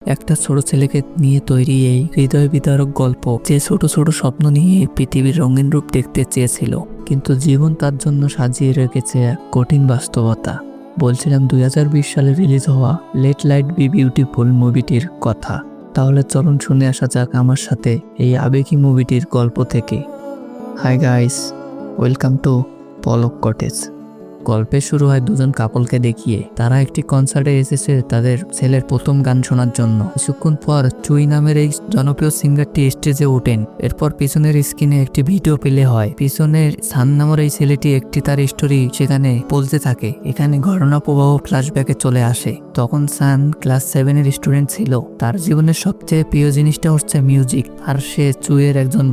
একটা ছোট ছেলেকে নিয়ে তৈরি এই হৃদয় বিদারক গল্প, যে ছোট ছোট স্বপ্ন নিয়ে পৃথিবীর রঙিন রূপ দেখতে চেয়েছিল, কিন্তু জীবন তার জন্য সাজিয়ে রেখেছে এক কঠিন বাস্তবতা। বলছিলাম 2020 সালে রিলিজ হওয়া লেট লাইট বি বিউটিফুল মুভিটির কথা। তাহলে চলুন শুনে আসা যাক আমার সাথে এই আবেগী মুভিটির গল্প থেকে। Hi guys, welcome to Palak cottage. গল্পে শুরু হয় দুজন কাপলকে দেখিয়ে। তারা একটি কনসার্টে এসেছে তাদের ছেলের প্রথম গান শোনার জন্য। কিছুক্ষণ পর চুই নামের এই জনপ্রিয় সিঙ্গারটি স্টেজে ওঠেন। এরপর পিছনের স্ক্রিনে একটি ভিডিও প্লে হয়। পিছনের সান নামের এই ছেলেটি একটি তার স্টোরি সেখানে বলতে থাকে। এখানে ঘটনা প্রবাহ ফ্ল্যাশব্যাকে চলে আসে। তখন সান ক্লাস 7-এর স্টুডেন্ট ছিল। তার জীবনের সবচেয়ে প্রিয় জিনিসটা হচ্ছে মিউজিক, আর সে চুইয়ের একজন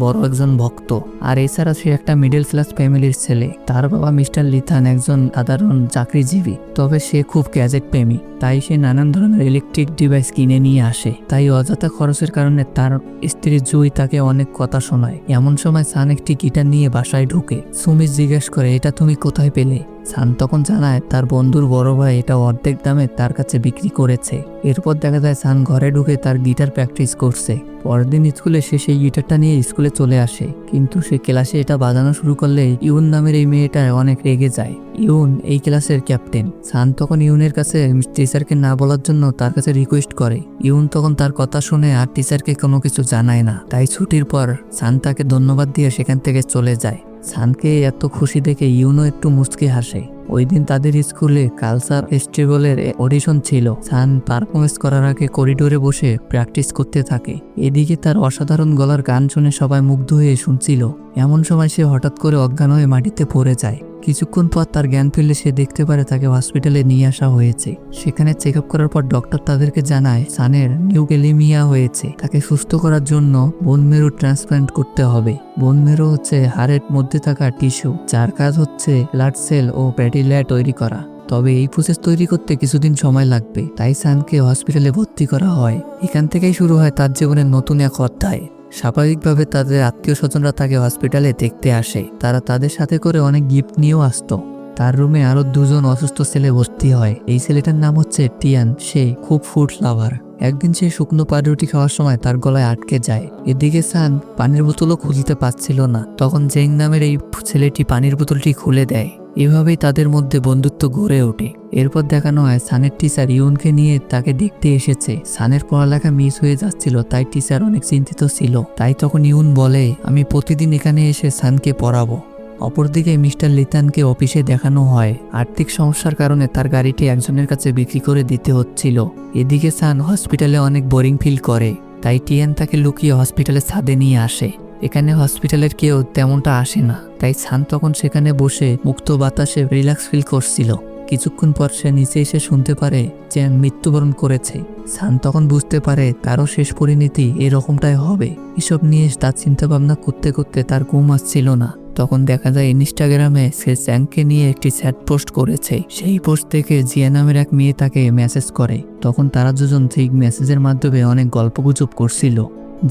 ভক্ত। আর এছাড়া সে একটা মিডল ক্লাস ফ্যামিলির ছেলে। তার বাবা মিস্টার লিথান একজন সাধারণ চাকরিজীবী, তবে সে খুব গ্যাজেট প্রেমী। তাই সে নানান ধরনের ইলেকট্রিক ডিভাইস কিনে নিয়ে আসে। তাই অযথা খরচের কারণে তার স্ত্রী জুই তাকে অনেক কথা শোনায়। এমন সময় সান একটি গিটার নিয়ে বাসায় ঢুকে। সুমি জিজ্ঞেস করে, এটা তুমি কোথায় পেলে? সান তখন জানায় তার বন্ধুর বড় ভাই এটা অর্ধেক দামে তার কাছে বিক্রি করেছে। এরপর দেখা যায় সান ঘরে ঢুকে তার গিটার প্র্যাকটিস করছে। পরের দিন স্কুলে সে সেই গিটারটা নিয়ে স্কুলে চলে আসে, কিন্তু সে ক্লাসে এটা বাজানো শুরু করলে ইউন নামের এই মেয়েটা অনেক রেগে যায়। ইউন এই ক্লাসের ক্যাপ্টেন। সান তখন ইউনের কাছে টিচারকে না বলার জন্য তার কাছে রিকোয়েস্ট করে। ইউন তখন তার কথা শুনে আর টিচারকে কোনো কিছু জানায় না। তাই ছুটির পর সান তাকে ধন্যবাদ দিয়ে সেখান থেকে চলে যায়। সানকে এত খুশি দেখে ইউনও একটু মুচকি হাসে। ওই দিন তাদের স্কুলে কালচার ফেস্টিভ্যালের অডিশন ছিল। সান পারফরমেন্স করার আগে করিডোরে বসে প্র্যাকটিস করতে থাকে। এদিকে তার অসাধারণ গলার গান শুনে সবাই মুগ্ধ হয়ে শুনছিল। এমন সময় সে হঠাৎ করে অজ্ঞান হয়ে মাটিতে পড়ে যায়। কিছুক্ষণ পর তার জ্ঞান ফিরলে সে দেখতে পারে তাকে হসপিটালে নিয়ে আসা হয়েছে। সেখানে চেক আপ করার পর ডক্টর তাদেরকে জানায় সানের নিউকেলেমিয়া হয়েছে। তাকে সুস্থ করার জন্য বোন মেরু ট্রান্সপ্লান্ট করতে হবে। বোন মেরু হচ্ছে হাড়ের মধ্যে থাকা টিস্যু, যার কাজ হচ্ছে ব্লাড সেল ও প্যাটিলেয়া তৈরি করা। তবে এই প্রসেস তৈরি করতে কিছুদিন সময় লাগবে। তাই সানকে হসপিটালে ভর্তি করা হয়। এখান থেকেই শুরু হয় তার জীবনের নতুন এক অধ্যায়। স্বাভাবিকভাবে তাদের আত্মীয় স্বজনরা তাকে হসপিটালে দেখতে আসে। তারা তাদের সাথে করে অনেক গিফট নিয়েও আসতো। তার রুমে আরো দুজন অসুস্থ ছেলে ভর্তি হয়। এই ছেলেটার নাম হচ্ছে টিয়ান। সে খুব ফুড লাভার। একদিন সে শুকনো পাউরুটি খাওয়ার সময় তার গলায় আটকে যায়। এদিকে সান পানির বোতলও খুলতে পারছিল না। তখন জেং নামের এই ছেলেটি পানির বোতলটি খুলে দেয়। এভাবেই তাদের মধ্যে বন্ধুত্ব গড়ে ওঠে। এরপর দেখানো হয় সানের টিচার ইউনকে নিয়ে তাকে দেখতে এসেছে। সানের পড়ালেখা মিস হয়ে যাচ্ছিল, তাই টিচার অনেক চিন্তিত ছিল। তাই তখন ইউন বলে, আমি প্রতিদিন এখানে এসে সানকে পড়াবো। অপরদিকে মিস্টার লিথানকে অফিসে দেখানো হয়। আর্থিক সমস্যার কারণে তার গাড়িটি একজনের কাছে বিক্রি করে দিতে হচ্ছিল। এদিকে সান হসপিটালে অনেক বোরিং ফিল করে। তাই টিয়ান তাকে লুকিয়ে হসপিটালের ছাদে নিয়ে আসে। এখানে হসপিটালের কেউ তেমনটা আসে না, তাই সান তখন সেখানে বসে মুক্ত বাতাসে রিল্যাক্স ফিল করছিল। কিছুক্ষণ পর সে নিচে এসে শুনতে পারে যে মৃত্যুবরণ করেছে। সান তখন বুঝতে পারে তারও শেষ পরিণতি এরকমটাই হবে। এসব নিয়ে তার চিন্তা ভাবনা করতে করতে তার ঘুম আসছিল না। তখন দেখা যায় ইনস্টাগ্রামে সে চ্যাংকে নিয়ে একটি চ্যাট পোস্ট করেছে। সেই পোস্ট থেকে জিয়া নামের এক মেয়ে তাকে মেসেজ করে। তখন তারা দুজন ঠিক মেসেজের মাধ্যমে অনেক গল্পগুজব করছিল।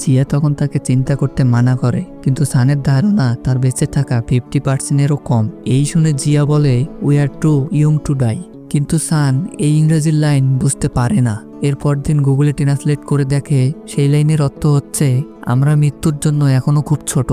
জিয়া তখন তাকে চিন্তা করতে মানা করে, কিন্তু সানের ধারণা তার বেঁচে থাকা 50%-এরও কম। এই শুনে জিয়া বলে, we are too young to die. কিন্তু সান এই ইংরেজির লাইন বুঝতে পারে না। এরপর দিন গুগলে ট্রান্সলেট করে দেখে সেই লাইনের অর্থ হচ্ছে, আমরা মৃত্যুর জন্য এখনো খুব ছোট।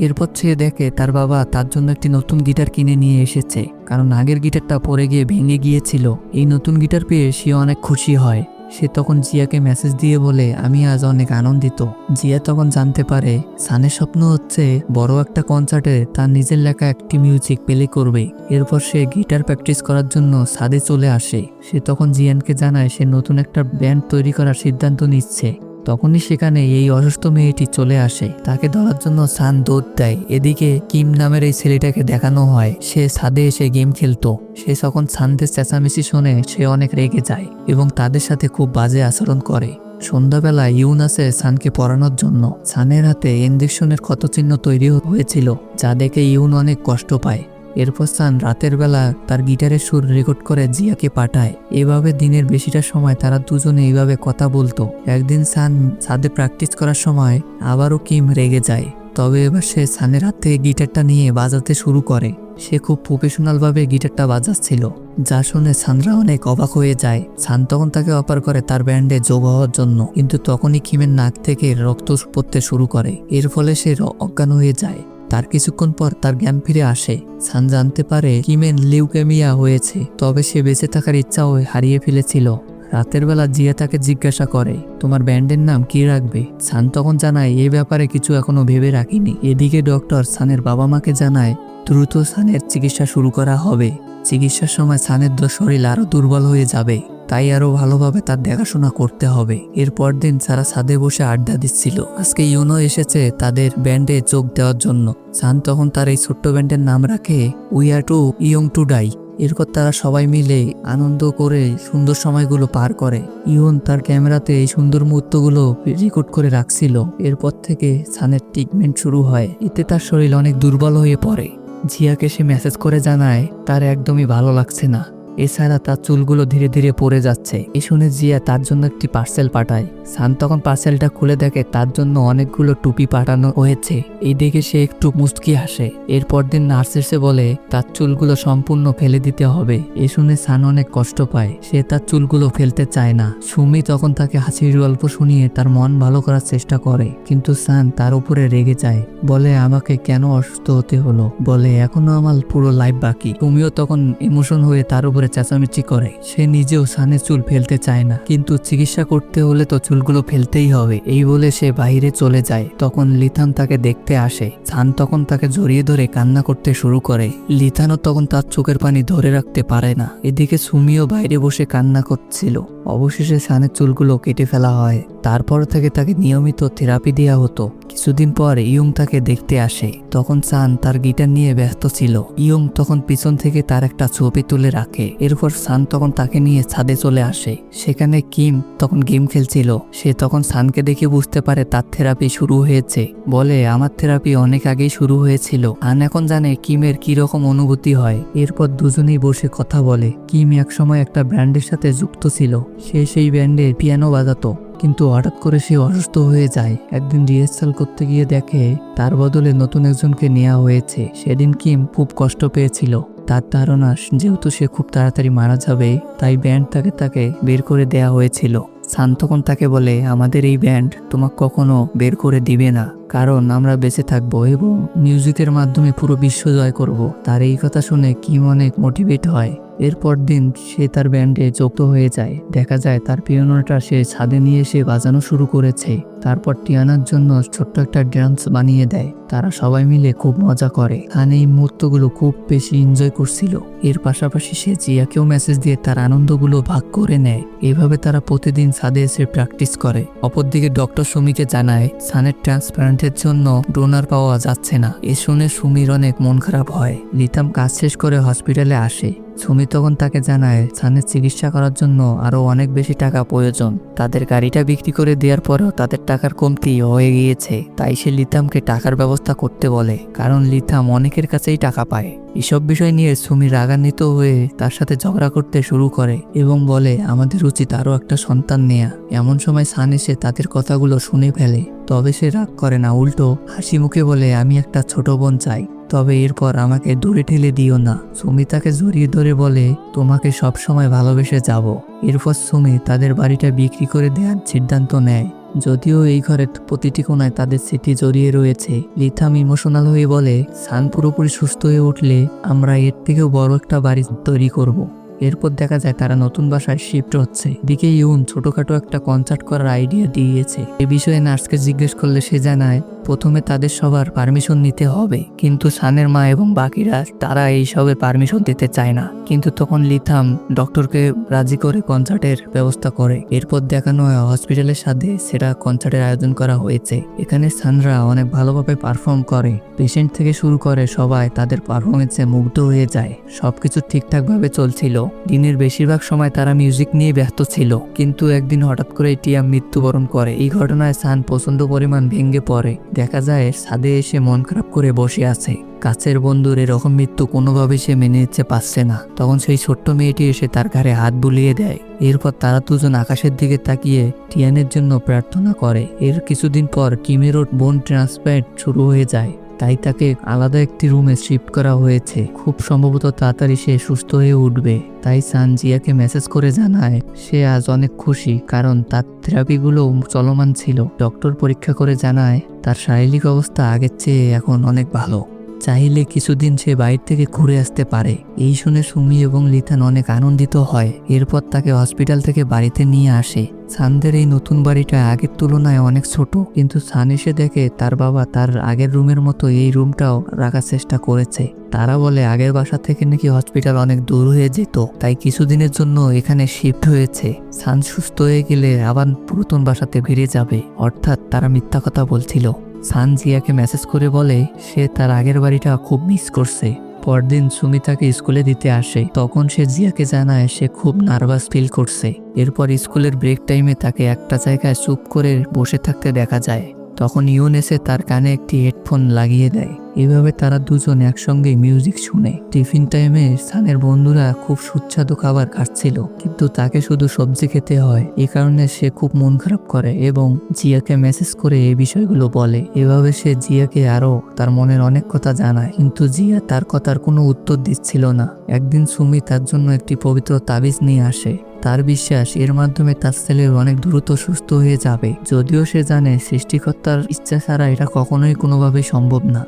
এরপর সে দেখে তার বাবা তার জন্য একটি নতুন গিটার কিনে নিয়ে এসেছে, কারণ আগের গিটারটা পড়ে গিয়ে ভেঙে গিয়েছিল। এই নতুন গিটার পেয়ে সে অনেক খুশি হয়। সে তখন জিয়াকে মেসেজ দিয়ে বলে, আমি আজ অনেক আনন্দিত। জিয়া তখন জানতে পারে সানের স্বপ্ন হচ্ছে বড় একটা কনসার্টে তার নিজের লেখা একটি মিউজিক প্লে করবে। এরপর সে গিটার প্র্যাকটিস করার জন্য ছাদে চলে আসে। সে তখন জিয়ানকে জানায় সে নতুন একটা ব্যান্ড তৈরি করার সিদ্ধান্ত নিচ্ছে। তখনই সেখানে এই অসুস্থ মেয়েটি চলে আসে। তাকে ধরার জন্য সান দৌড় দেয়। এদিকে কিম নামের এই ছেলেটাকে দেখানো হয় সে ছাদে এসে গেম খেলতো। সে যখন সানদের চেঁচামেচি শুনে সে অনেক রেগে যায় এবং তাদের সাথে খুব বাজে আচরণ করে। সন্ধ্যাবেলা ইউন আসে সানকে পড়ানোর জন্য। সানের হাতে ইনজেকশনের ক্ষতচিহ্ন তৈরি হয়েছিল, যা দেখে ইউন অনেক কষ্ট পায়। এরপর সান রাতের বেলা তার গিটারের সুর রেকর্ড করে জিয়াকে পাঠায়। এভাবে দিনের বেশিটা সময় তারা দুজনে এইভাবে কথা বলতো। একদিন সান ছাদে প্র্যাকটিস করার সময় আবারও কিম রেগে যায়। তবে এবার সে সানের হাত থেকে গিটারটা নিয়ে বাজাতে শুরু করে। সে খুব প্রফেশনালভাবে গিটারটা বাজাচ্ছিল, যা শুনে সানরা অনেক অবাক হয়ে যায়। সান তখন তাকে অফার করে তার ব্যান্ডে যোগ হওয়ার জন্য, কিন্তু তখনই কিমের নাক থেকে রক্ত পড়তে শুরু করে। এর ফলে সে অজ্ঞান হয়ে যায়। তার কিছুক্ষণ পর তার জ্ঞান ফিরে আসে। সান জানতে পারে কিমের লিউকেমিয়া হয়েছে, তবে সে বেঁচে থাকার ইচ্ছাও হারিয়ে ফেলেছিল। রাতের বেলা জিয়া তাকে জিজ্ঞাসা করে, তোমার ব্যান্ডের নাম কি রাখবে? সান তখন জানায় এ ব্যাপারে কিছু এখনো ভেবে রাখিনি। এদিকে ডক্টর সানের বাবা মাকে জানায় দ্রুত সানের চিকিৎসা শুরু করা হবে। চিকিৎসার সময় সানের শরীর আরো দুর্বল হয়ে যাবে, তাই আরো ভালোভাবে তার দেখাশোনা করতে হবে। এরপর দিন সারা ছাদে বসে আড্ডা দিচ্ছিল। আজকে ইউনো এসেছে তাদের ব্যান্ডে যোগ দেওয়ার জন্য। সান তখন তার এই ছোট্ট ব্যান্ডের নাম রাখে we are too young to die. এরপর তারা সবাই মিলে আনন্দ করে সুন্দর সময়গুলো পার করে। ইউন তার ক্যামেরাতে এই সুন্দর মুহূর্তগুলো রেকর্ড করে রাখছিল। এরপর থেকে সানের ট্রিটমেন্ট শুরু হয়। এতে তার শরীর অনেক দুর্বল হয়ে পড়ে। জিয়াকে সে মেসেজ করে জানায় তার একদমই ভালো লাগছে না, এছাড়া তার চুলগুলো ধীরে ধীরে পড়ে যাচ্ছে। এ শুনে জিয়া তার জন্য একটি পার্সেল পাঠায়। সান তখন পার্সেলটা খুলে দেখে তার জন্য অনেকগুলো টুপি পাঠানো হয়েছে। এই দেখে সে একটু মুচকি হাসে। এরপর দিন নার্স এসে বলে তার চুলগুলো সম্পূর্ণ ফেলে দিতে হবে। এ শুনে সান অনেক কষ্ট পায়, সে তার চুলগুলো ফেলতে চায় না। সুমি তখন তাকে হাসির গল্প শুনিয়ে তার মন ভালো করার চেষ্টা করে, কিন্তু সান তার উপরে রেগে যায়, বলে আমাকে কেন অসুস্থ হতে হলো, বলে এখনো আমার পুরো লাইফ বাকি। সুমিও তখন ইমোশন হয়ে তার উপরে চেঁচামেচি করে। সে নিজেও সানের চুল ফেলতে চায় না, কিন্তু চিকিৎসা করতে হলে তো চুলগুলো ফেলতেই হবে, এই বলে সে বাইরে চলে যায়। তখন লিথান তাকে দেখতে আসে। সান তখন তাকে জড়িয়ে ধরে কান্না করতে শুরু করে। লিথানও তখন তার চোখের পানি ধরে রাখতে পারে না। এদিকে সুমিও বাইরে বসে কান্না করছিল। অবশেষে সানের চুলগুলো কেটে ফেলা হয়। তারপর থেকে তাকে নিয়মিত থেরাপি দেওয়া হতো। কিছুদিন পর ইয়ং তাকে দেখতে আসে। তখন সান তার গিটার নিয়ে ব্যস্ত ছিল। ইয়ং তখন পিছন থেকে তার একটা ছবি তুলে রাখে। এরপর সান তখন তাকে নিয়ে ছাদে চলে আসে। সেখানে কিম তখন গেম খেলছিল। সে তখন সানকে দেখে বুঝতে পারে তার থেরাপি শুরু হয়েছে। বলে আমার থেরাপি অনেক আগেই শুরু হয়েছিল। সান এখন জানে কিমের কিরকম অনুভূতি হয়। এরপর দুজনেই বসে কথা বলে। কিম একসময় একটা ব্যান্ডের সাথে যুক্ত ছিল। সে সেই ব্যান্ডে পিয়ানো বাজাতো, কিন্তু হঠাৎ করে সে অসুস্থ হয়ে যায়। একদিন রিহার্সাল করতে গিয়ে দেখে তার বদলে নতুন একজনকে নেওয়া হয়েছে। সেদিন কিম খুব কষ্ট পেয়েছিল। তার ধারণা যেহেতু সে খুব তাড়াতাড়ি মারা যাবে, তাই ব্যান্ড তাকে বের করে দেয়া হয়েছিল। সান তখন তাকে বলে আমাদের এই ব্যান্ড তোমাকে কখনো বের করে দিবে না, কারণ আমরা বেঁচে থাকবো এবং মিউজিকের মাধ্যমে পুরো বিশ্ব জয় করব। তার এই কথা শুনে কিম অনেক মোটিভেট হয়। এরপর দিন সে তার ব্যান্ডে যুক্ত হয়ে যায়। দেখা যায় তার পিয়ানোটা সে ছাদে নিয়ে এসে বাজানো শুরু করেছে। তারপর টিয়ানার জন্য ছোট্ট একটা ডান্স বানিয়ে দেয়। তারা সবাই মিলে খুব মজা করে। খান এই মুহূর্তগুলো খুব বেশি এনজয় করছিল। এর পাশাপাশি সে জিয়াকেও মেসেজ দিয়ে তার আনন্দগুলো ভাগ করে নেয়। এভাবে তারা প্রতিদিন ছাদে এসে প্র্যাকটিস করে। অপরদিকে ডক্টর সুমিকে জানায় সানের ট্রান্সপ্লান্টের জন্য ডোনার পাওয়া যাচ্ছে না। এ শুনে সুমির অনেক মন খারাপ হয়। লিথাম কাজ শেষ করে হসপিটালে আসে। সুমি তখন তাকে জানায় সানের চিকিৎসা করার জন্য আরো অনেক বেশি টাকা প্রয়োজন। তাদের গাড়িটা বিক্রি করে দেওয়ার পরেও তাদের টাকার কমতি হয়ে গিয়েছে, তাই সে লিথামকে টাকার ব্যবস্থা করতে বলে, কারণ লিথাম অনেকের কাছেই টাকা পায়। এসব বিষয় নিয়ে সুমি রাগান্বিত হয়ে তার সাথে ঝগড়া করতে শুরু করে এবং বলে আমাদের উচিত আরো একটা সন্তান নেয়া। এমন সময় সান এসে তাদের কথাগুলো শুনে ফেলে। তবে সে রাগ করে না, উল্টো হাসি মুখে বলে আমি একটা ছোট বোন চাই, তবে এরপর আমাকে দূরে ঠেলে দিও না। সুমি তাকে জড়িয়ে ধরে বলে তোমাকে সব সময় ভালোবেসে যাব। এরপর সুমি তাদের বাড়িটা বিক্রি করে দেওয়ার সিদ্ধান্ত নেয়। যদিও এই ঘরের প্রতিটি কোণায় তাদের স্মৃতি জড়িয়ে রয়েছে। লিথাম ইমোশনাল হয়ে বলে সান পুরোপুরি সুস্থ হয়ে উঠলে আমরা এর থেকেও বড় একটা বাড়ি তৈরি করব। এরপর দেখা যায় তারা নতুন বাসায় শিফট হচ্ছে। দিকে ইউন ছোটখাটো একটা কনসার্ট করার আইডিয়া দিয়েছে। এ বিষয়ে নার্সকে জিজ্ঞেস করলে সে জানায় প্রথমে তাদের সবার পারমিশন নিতে হবে, কিন্তু সানের মা এবং বাকিরা তারা এইসবে পারমিশন দিতে চায় না। কিন্তু তখন লিথাম ডক্টরকে রাজি করে কনসার্টের ব্যবস্থা করে। এরপর দেখানো হয় হসপিটালের সাথে সেটা কনসার্টের আয়োজন করা হয়েছে। এখানে সানরা অনেক ভালোভাবে পারফর্ম করে। পেশেন্ট থেকে শুরু করে সবাই তাদের পারফরমেন্সে মুগ্ধ হয়ে যায়। সবকিছু ঠিকঠাক ভাবে চলছিল। দিনের বেশিরভাগ সময় তারা মিউজিক নিয়ে ব্যস্ত ছিল, কিন্তু একদিন হঠাৎ করে টিয়া মৃত্যুবরণ করে। এই ঘটনায় সান প্রচন্ড পরিমাণ ভেঙে পড়ে। দেখা যায় ছাদে এসে মন খারাপ করে বসে আছে। কাছের বন্ধুর এরকম মৃত্যু কোনোভাবে সে মেনে নিতে পারছে না। তখন সেই ছোট্ট মেয়েটি এসে তার ঘাড়ে হাত বুলিয়ে দেয়। এরপর তারা দুজন আকাশের দিকে তাকিয়ে টিয়ানের জন্য প্রার্থনা করে। এর কিছুদিন পর কিমেরও বোন ট্রান্সপ্লান্ট শুরু হয়ে যায়। তাই তাকে আলাদা একটি রুমে শিফট করা হয়েছে। খুব সম্ভবত তাড়াতাড়ি সে সুস্থ হয়ে উঠবে। তাই সান জিয়াকে মেসেজ করে জানায় সে আজ অনেক খুশি, কারণ তার থেরাপিগুলো চলমান ছিল। ডক্টর পরীক্ষা করে জানায় তার শারীরিক অবস্থা আগের চেয়ে এখন অনেক ভালো। চাইলে কিছুদিন সে বাইরে থেকে ঘুরে আসতে পারে। এই শুনে সুমি এবং লিথান অনেক আনন্দিত হয়। এরপর তাকে হসপিটাল থেকে বাড়িতে নিয়ে আসে। সানদের এই নতুন বাড়িটা আগের তুলনায় অনেক ছোট, কিন্তু সান এসে দেখে তার বাবা তার আগের রুমের মতো এই রুমটাও রাখার চেষ্টা করেছে। তারা বলে আগের বাসা থেকে নাকি হসপিটাল অনেক দূর হয়ে যেত, তাই কিছুদিনের জন্য এখানে শিফট হয়েছে। সান সুস্থ হয়ে গেলে আবার পুরাতন বাসাতে ফিরে যাবে। অর্থাৎ তারা মিথ্যা কথা বলছিল। সান জিয়াকে মেসেজ করে বলে সে তার আগের বাড়িটা খুব মিস করছে। পরদিন সুমি তাকে স্কুলে দিতে আসে। তখন সে জিয়াকে জানায় সে খুব নার্ভাস ফিল করছে। এরপর স্কুলের ব্রেক টাইমে তাকে একটা জায়গায় চুপ করে বসে থাকতে দেখা যায়। তখন ইউন এসে তার কানে একটি হেডফোন লাগিয়ে দেয়। এভাবে তারা দুজন একসঙ্গে মিউজিক শুনে। টিফিন টাইমে সানের বন্ধুরা খুব সুস্বাদু খাবার খাচ্ছিল, কিন্তু তাকে শুধু সবজি খেতে হয়। এই কারণে সে খুব মন খারাপ করে এবং জিয়াকে মেসেজ করে এই বিষয়গুলো বলে। এভাবে সে জিয়াকে আরো তার মনের অনেক কথা জানায়, কিন্তু জিয়া তার কথার কোনো উত্তর দিচ্ছিল না। একদিন সুমি তার জন্য একটি পবিত্র তাবিজ নিয়ে আসে। তার বিশ্বাস এর মাধ্যমে তার ছেলে অনেক দ্রুত সুস্থ হয়ে যাবে। যদিও সে জানে সৃষ্টিকর্তার ইচ্ছা ছাড়া এটা কখনোই কোনোভাবেই সম্ভব না।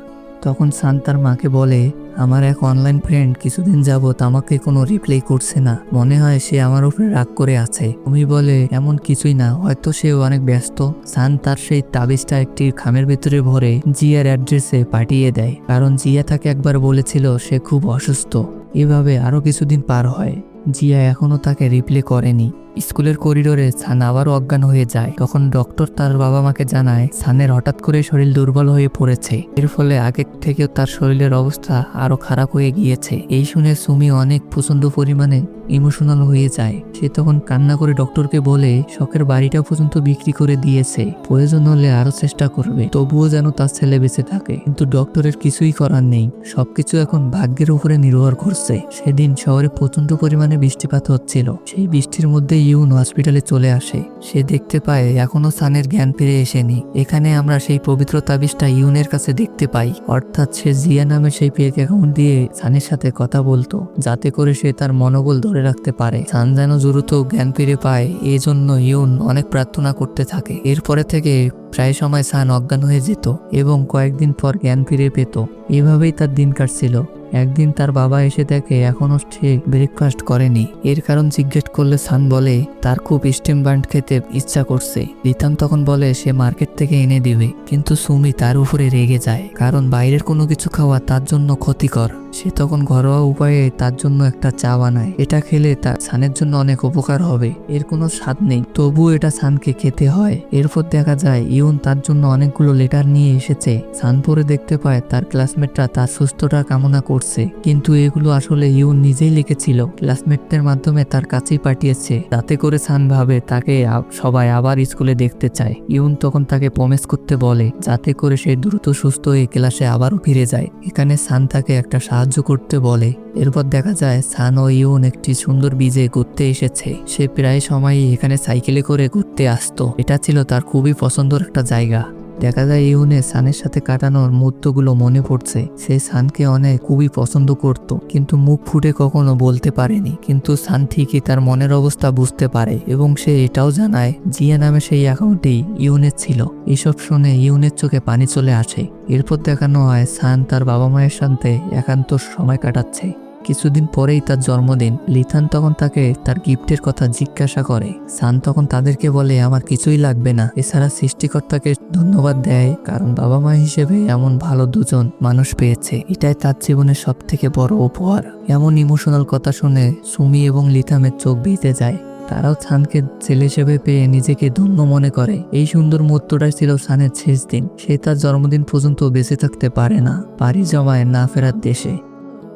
তখন সান তার মাকে বলে আমার এক অনলাইন ফ্রেন্ড কিছুদিন যাবত আমাকে কোনো রিপ্লাই করছে না, মনে হয় সে আমার উপরে রাগ করে আছে। তুমি বলে এমন কিছুই না, হয়তো সে অনেক ব্যস্ত। সান তার সেই তাবিজটা একটি খামের ভিতরে ভরে জিয়ার অ্যাড্রেসে পাঠিয়ে দেয়, কারণ জিয়া তাকে একবার বলেছিল সে খুব অসুস্থ। এভাবে আরো কিছুদিন পার হয়। জিয়া এখনো তাকে রিপ্লাই করেনি। স্কুলের করিডোরে সান আবারও অজ্ঞান হয়ে যায়। তখন ডক্টর তার বাবা মাকে জানায় সানের হঠাৎ করে শরীর দুর্বল হয়ে পড়েছে। এর ফলে আগের থেকেও তার শরীরের অবস্থা আরো খারাপ হয়ে গিয়েছে। এই শুনে সুমি অনেক প্রচন্ড পরিমাণে ইমোশনাল হয়ে যায়। সে তখন কান্না করে ডক্টরকে বলে শখের বাড়িটা পর্যন্ত বিক্রি করে দিয়েছে, প্রয়োজন হলে আরো চেষ্টা করবে, তবুও যেন তার ছেলে বেঁচে থাকে। কিন্তু ডক্টরের কিছুই করার নেই, সবকিছু এখন ভাগ্যের উপরে নির্ভর করছে। সেদিন শহরে প্রচন্ড পরিমাণে বৃষ্টিপাত হচ্ছিল। সেই বৃষ্টির মধ্যে ইউন হসপিটালে চলে আসে। সে দেখতে পায় এখনো সানের জ্ঞান ফিরে এসেনি। এখানে আমরা সেই পবিত্র তাবিজটা ইউনের কাছে দেখতে পাই। অর্থাৎ সে জিয়া নামে সেই ফেক অ্যাকাউন্ট দিয়ে সানের সাথে কথা বলতো, যাতে করে সে তার মনোবল ধরে রাখতে পারে। সান যেন দ্রুত জ্ঞান ফিরে পায়, এই জন্য ইউন অনেক প্রার্থনা করতে থাকে। এরপরে থেকে প্রায় সময় সান অজ্ঞান হয়ে যেত এবং কয়েকদিন পর জ্ঞান ফিরে পেত। এভাবেই তার দিন কাটছিল। একদিন তার বাবা এসে দেখে এখনো সে ব্রেকফাস্ট করেনি। এর কারণ জিজ্ঞেস করলে সান বলে তার খুব স্টিম বান্ড খেতে ইচ্ছা করছে। লিথান তখন বলে সে মার্কেট থেকে এনে দিবে, কিন্তু সুমি তার উপরে রেগে যায়, কারণ বাইরের কোনো কিছু খাওয়া তার জন্য ক্ষতিকর। সে তখন ঘরোয়া উপায়ে তার জন্য একটা চা বানায়। এটা খেলে তার সানের জন্য অনেক উপকার হবে। এর কোনো স্বাদ নেই, তবু এটা সানকে খেতে হয়। এরপর দেখা যায় ইউন তার জন্য অনেকগুলো লেটার নিয়ে এসেছে। সান পরে দেখতে পায় তার ক্লাসমেটরা তার সুস্থতা কামনা করছে, কিন্তু এগুলো আসলে ইউন নিজেই লিখেছিল। ক্লাসমেটদের মাধ্যমে তার কাছেই পাঠিয়েছে, যাতে করে সান ভাবে তাকে সবাই আবার স্কুলে দেখতে চায়। ইউন তখন তাকে প্রমিস করতে বলে যাতে করে সে দ্রুত সুস্থ হয়ে ক্লাসে আবারও ফিরে যায়। এখানে সান তাকে একটা সাহায্য করতে বলে। এরপর দেখা যায় সান ও ইউন একটি সুন্দর বীজে ঘুরতে এসেছে। সে প্রায় সময়ই এখানে সাইকেলে করে ঘুরতে আসতো। এটা ছিল তার খুবই পছন্দের একটা জায়গা। দেখা যায় ইউনে সানের সাথে কাটানোর মুহূর্তগুলো মনে পড়ছে। সে সানকে অনেক খুবই পছন্দ করত, কিন্তু মুখ ফুটে কখনো বলতে পারেনি। কিন্তু সান ঠিকই তার মনের অবস্থা বুঝতে পারে এবং সে এটাও জানায় জিয়া নামে সেই অ্যাকাউন্টটি ইউনের ছিল। এসব শুনে ইউনের চোখে পানি চলে আসে। এরপর দেখানো হয় সান তার বাবা মায়ের সাথে একান্ত সময় কাটাচ্ছে। কিছুদিন পরেই তার জন্মদিন। লিথান তখন তাকে তার গিফটের কথা জিজ্ঞাসা করে। সান তখন তাদেরকে বলে আমার কিছুই লাগবে না। এছাড়া সৃষ্টিকর্তাকে ধন্যবাদ দেয়, কারণ বাবা মা হিসেবে এমন ভালো দুজন মানুষ পেয়েছে। এটাই তার জীবনের সব থেকে বড় উপহার। এমন ইমোশনাল কথা শুনে সুমি এবং লিথামের চোখ ভিজে যায়। তারাও সানকে ছেলে হিসেবে পেয়ে নিজেকে ধন্য মনে করে। এই সুন্দর মুহূর্তটাই ছিল সানের শেষ দিন। সে তার জন্মদিন পর্যন্ত বেঁচে থাকতে পারে না, পাড়ি জমায় না ফেরার দেশে।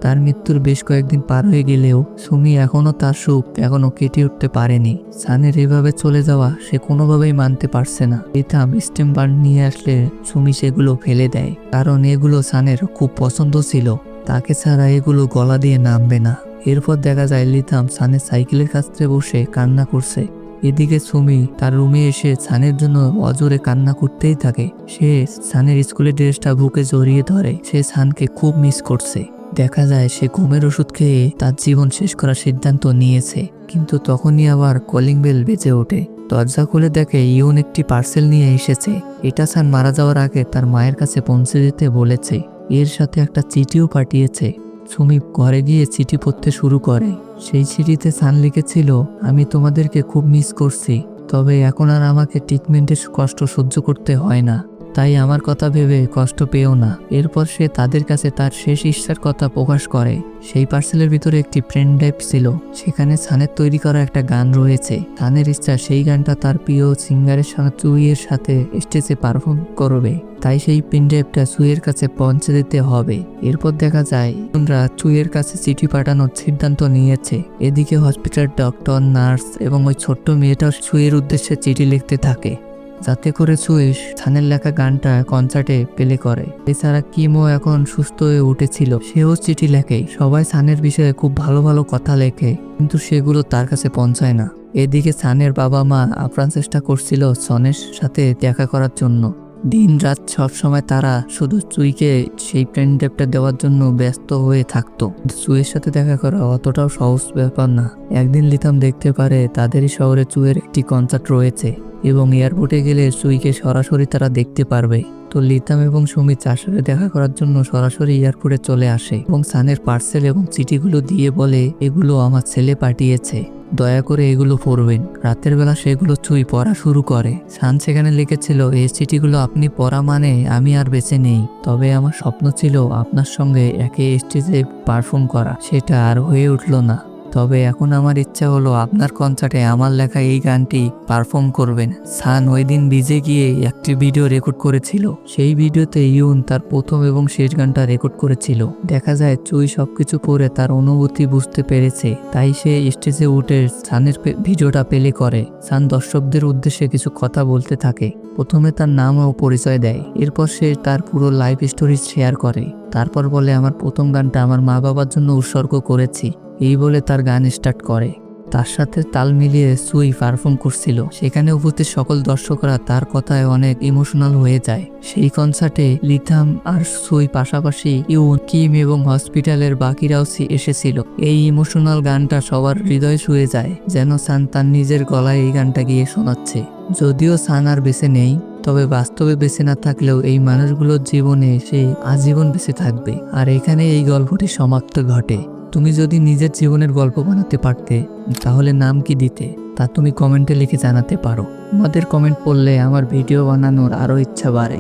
তার মৃত্যুর বেশ কয়েকদিন পার হয়ে গেলেও সুমি এখনো তার সুখ এখনো কেটে উঠতে পারেনি। সানের এভাবে চলে যাওয়া সে কোনোভাবেই মানতে পারছে না। লিথাম স্টেম বান্ড নিয়ে আসলে সুমি সেগুলো ফেলে দেয়, কারণ এগুলো সানের খুব পছন্দ ছিল। তাকে ছাড়া এগুলো গলা দিয়ে নামবে না। এরপর দেখা যায় লিথাম সানের সাইকেলের কাছে বসে কান্না করছে। এদিকে সুমি তার রুমে এসে সানের জন্য অজোরে কান্না করতেই থাকে। সে সানের স্কুলের ড্রেসটা বুকে জড়িয়ে ধরে। সে সানকে খুব মিস করছে। দেখা যায় সে ঘুমের ওষুধ খেয়ে তার জীবন শেষ করার সিদ্ধান্ত নিয়েছে। কিন্তু তখনই আবার কলিং বেল বেজে ওঠে। দরজা খুলে দেখে ইউন একটি পার্সেল নিয়ে এসেছে। এটা সান মারা যাওয়ার আগে তার মায়ের কাছে পৌঁছে দিতে বলেছে। এর সাথে একটা চিঠিও পাঠিয়েছে। সুমি ঘরে গিয়ে চিঠি পড়তে শুরু করে। সেই চিঠিতে সান লিখেছিল, আমি তোমাদেরকে খুব মিস করছি, তবে এখন আর আমাকে ট্রিটমেন্টের কষ্ট সহ্য করতে হয় না, তাই আমার কথা ভেবে কষ্ট পেও না। এরপর সে তাদের কাছে তার শেষ ইচ্ছার কথা প্রকাশ করে। সেই পার্সেলের ভিতরে একটি পেন ড্রাইভ ছিল। সেখানে সানের তৈরি করা একটা গান রয়েছে। সানের ইচ্ছা সেই গানটা তার প্রিয় সিঙ্গারের সঙ্গে চুইয়ের সাথে স্টেজে পারফর্ম করবে, তাই সেই পেন ড্রাইভটা চুইয়ের কাছে পৌঁছে দিতে হবে। এরপর দেখা যায় ওরা চুইয়ের কাছে চিঠি পাঠানোর সিদ্ধান্ত নিয়েছে। এদিকে হসপিটাল ডক্টর, নার্স এবং ওই ছোট্ট মেয়েটা চুইয়ের উদ্দেশ্যে চিঠি লিখতে থাকে, যাতে করে সুইস সানের লেখা গানটা কনসার্টে প্লে করে। এছাড়া কিমও এখন সুস্থ হয়ে উঠেছিল, সেও চিঠি লেখে। সবাই সানের বিষয়ে খুব ভালো ভালো কথা লেখে, কিন্তু সেগুলো তার কাছে পৌঁছায় না। এদিকে সানের বাবা মা আপ্রাণ চেষ্টা করছিল সনের সাথে দেখা করার জন্য। দিন রাত সব সময় তারা শুধু চুইকে সেই পেন ড্রাইভটা দেওয়ার জন্য ব্যস্ত হয়ে থাকতো। চুইয়ের সাথে দেখা করা অতটাও সহজ ব্যাপার না। একদিন লিথাম দেখতে পারে তাদেরই শহরে চুইয়ের একটি কনসার্ট রয়েছে এবং এয়ারপোর্টে গেলে চুইকে সরাসরি তারা দেখতে পারবে। তো লিথাম এবং সুমি তার সাথে দেখা করার জন্য সরাসরি এয়ারপোর্টে চলে আসে এবং সানের পার্সেল এবং চিঠিগুলো দিয়ে বলে, এগুলো আমার ছেলে পাঠিয়েছে, দয়া করে এগুলো পড়বেন। রাতের বেলা সেগুলো চুই পড়া শুরু করে। সান সেখানে লিখেছিল, এই চিঠিগুলো আপনি পড়া মানে আমি আর বেঁচে নেই, তবে আমার স্বপ্ন ছিল আপনার সঙ্গে একে স্টেজে পারফর্ম করা, সেটা আর হয়ে উঠল না, তবে এখন আমার ইচ্ছা হলো আপনার কনসার্টে আমার লেখা এই গানটি পারফর্ম করবেন। সান ওই দিন বিজে গিয়ে একটি ভিডিও রেকর্ড করেছিল। সেই ভিডিওতে ইউন তার প্রথম এবং শেষ গানটা রেকর্ড করেছিল। দেখা যায় চুই সবকিছু পড়ে তার অনুভূতি বুঝতে পেরেছে, তাই সে স্টেজে উঠে সানের ভিডিওটা প্লে করে। সান দর্শকদের উদ্দেশ্যে কিছু কথা বলতে থাকে। প্রথমে তার নাম ও পরিচয় দেয়, এরপর সে তার পুরো লাইফ স্টোরি শেয়ার করে। তারপর বলে, আমার প্রথম গানটা আমার মা বাবার জন্য উৎসর্গ করেছি, এই বলে তার গান স্টার্ট করে। তার সাথে তাল মিলিয়ে সুই পারফর্ম করছিল। সেখানে উপস্থিত সকল দর্শকরা তার কথায় অনেক ইমোশনাল হয়ে যায়। সেই কনসার্টে লিথাম আর সুই পাশাপাশি ইউন, কিম এবং হসপিটালের বাকিরাও এসেছিল। এই ইমোশনাল গানটা সবার হৃদয় ছুঁয়ে যায়, যেন সান তার নিজের গলায় এই গানটা গিয়ে শোনাচ্ছে। যদিও সান আর বেঁচে নেই, তবে বাস্তবে বেঁচে না থাকলেও এই মানুষগুলোর জীবনে সে আজীবন বেঁচে থাকবে। আর এখানে এই গল্পটি সমাপ্ত ঘটে। তুমি যদি নিজের জীবনের গল্প বানাতে পারতে, তাহলে নাম কি দিতে, তা তুমি কমেন্টে লিখে জানাতে পারো। তোমাদের কমেন্ট পড়লে আমার ভিডিও বানানোর আরও ইচ্ছা বাড়ে।